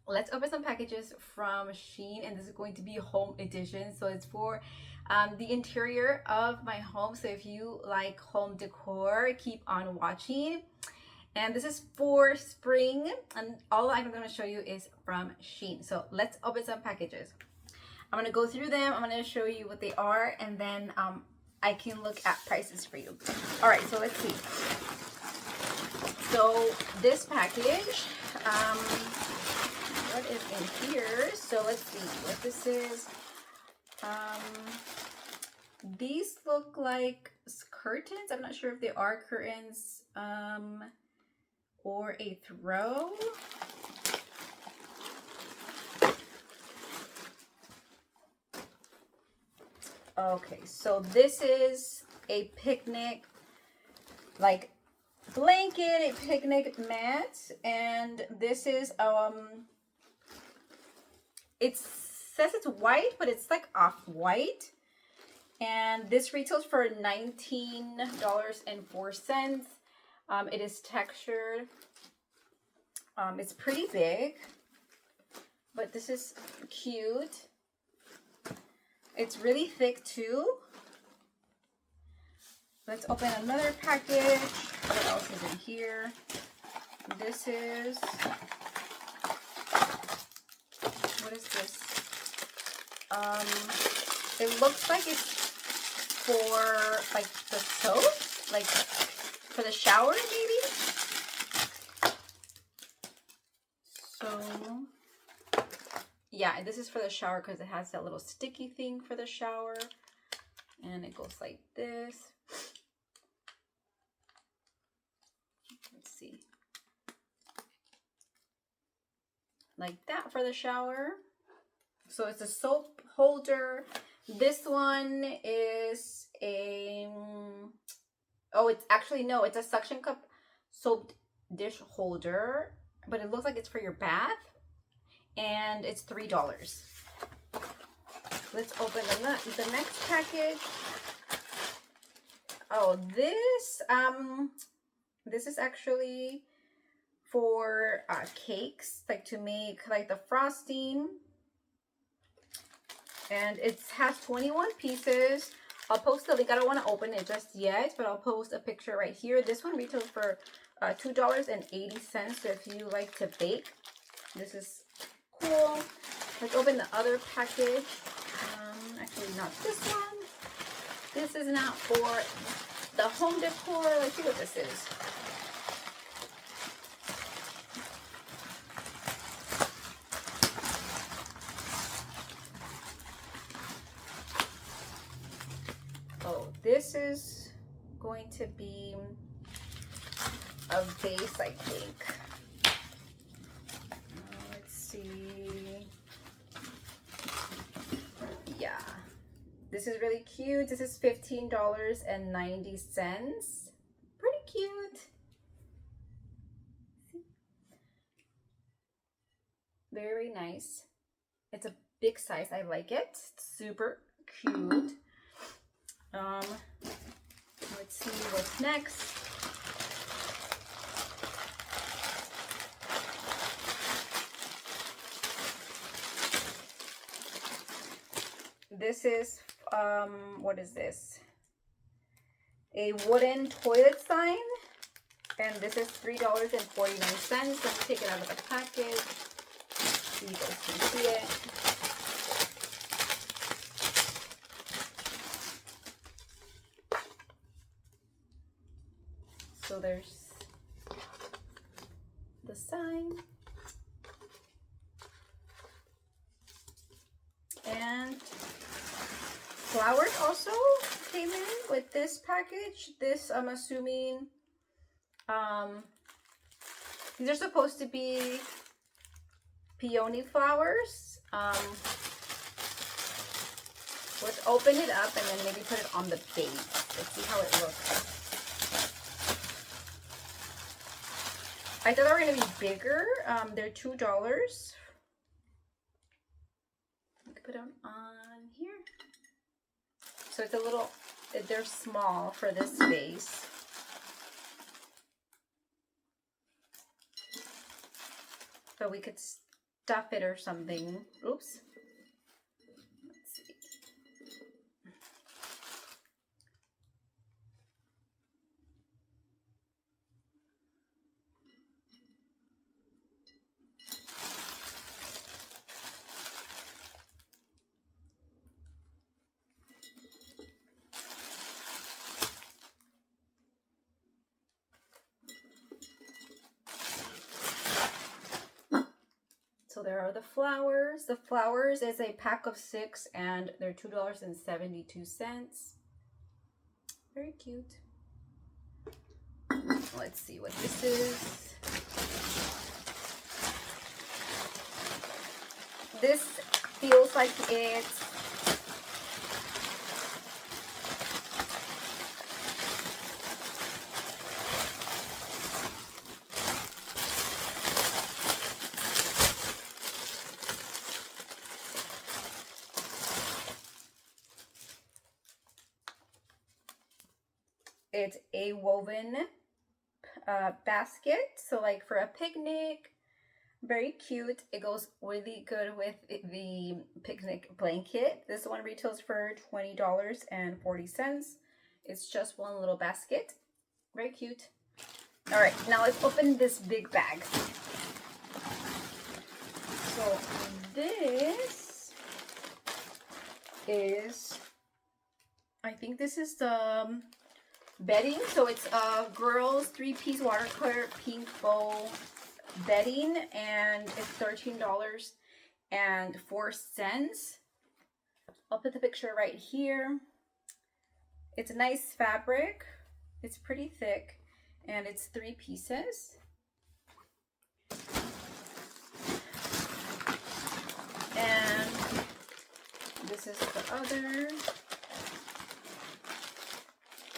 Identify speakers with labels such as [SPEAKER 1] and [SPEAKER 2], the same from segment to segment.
[SPEAKER 1] let's open some packages from SHEIN, and this is going to be home edition. So it's for the interior of my home. So if you like home decor, keep on watching. And this is for spring, and all I'm going to show you is from SHEIN. So let's open some packages. I'm going to go through them. I'm going to show you what they are, and then I can look at prices for you. All right, so let's see. So this package, what is in here? So let's see what this is. These look like curtains. I'm not sure if they are curtains or a throw. Okay, so this is a picnic, like blanket, a picnic mat, and this is it says it's white, but it's like off-white, and this retails for $19.04. It is textured. It's pretty big, but this is cute. It's really thick too. Let's open another package. What else is in here? This is, what is this? It looks like it's for like the soap, like for the shower maybe. So yeah, this is for the shower because it has that little sticky thing for the shower, and it goes like this. Let's see, like that for the shower. So it's a soap holder. This one is a, oh, it's actually, no, it's a suction cup soap dish holder, but it looks like it's for your bath, and it's $3. Let's open the next package. Oh, this is actually for cakes, like to make like the frosting, and it has 21 pieces. I'll post the link. I don't want to open it just yet, but I'll post a picture right here. This one retails for $2.80. So if you like to bake, this is cool. Let's open the other package. Actually, not this one. This is not for the home decor. Let's see what this is. Oh, this is going to be a vase, I think. Let's see. Yeah, this is really cute. This is $15.90. Pretty cute. Very nice. It's a big size. I like it. It's super cute. Let's see what's next. This is, what is this? A wooden toilet sign, and this is $3.49. Let me take it out of the package so you guys can see it. So there's the sign, and flowers also came in with this package. This, I'm assuming, these are supposed to be peony flowers. Let's open it up and then maybe put it on the base. Let's see how it looks. I thought they were going to be bigger. They're $2. Put them on here. So it's a little, they're small for this vase. But we could stuff it or something. Oops. Let's see. So there are the flowers. The flowers is a pack of 6 and they're $2.72. Very cute. Let's see what this is. This feels like it's a woven basket, so like for a picnic. Very cute. It goes really good with the picnic blanket. This one retails for $20.40. It's just one little basket. Very cute. All right, now let's open this big bag. So this is, I think this is the bedding. So it's a girls 3-piece watercolor pink bowl bedding, and it's $13.04. I'll put the picture right here. It's a nice fabric. It's pretty thick, and it's 3 pieces. And this is the other.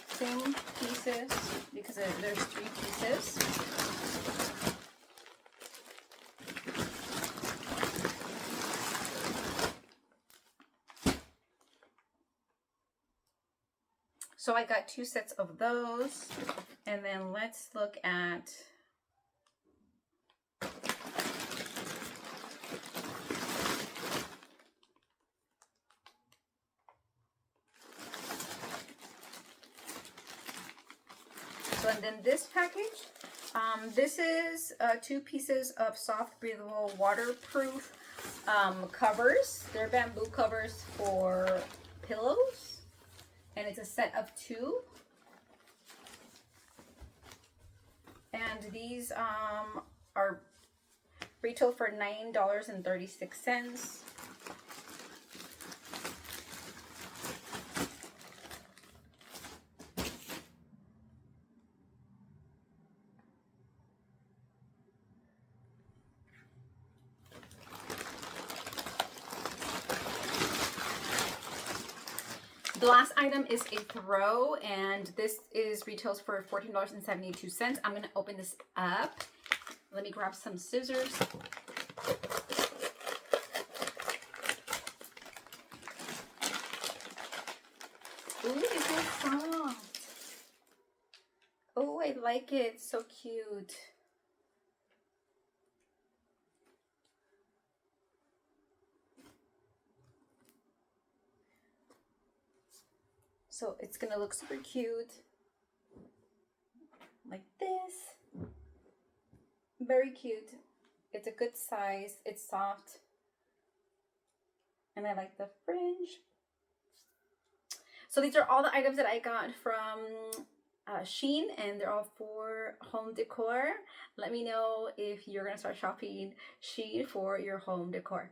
[SPEAKER 1] Same pieces, because there's 3 pieces. So I got 2 sets of those, and then let's look at and then this package, this is 2 pieces of soft, breathable, waterproof covers. They're bamboo covers for pillows, and it's a set of 2. And these are retail for $9.36. The last item is a throw, and this is retails for $14.72. I'm going to open this up. Let me grab some scissors. Ooh, it's so soft. Oh, I like it. It's so cute. So it's gonna look super cute, like this. Very cute. It's a good size. It's soft, and I like the fringe. So these are all the items that I got from SHEIN, and they're all for home decor. Let me know if you're gonna start shopping SHEIN for your home decor.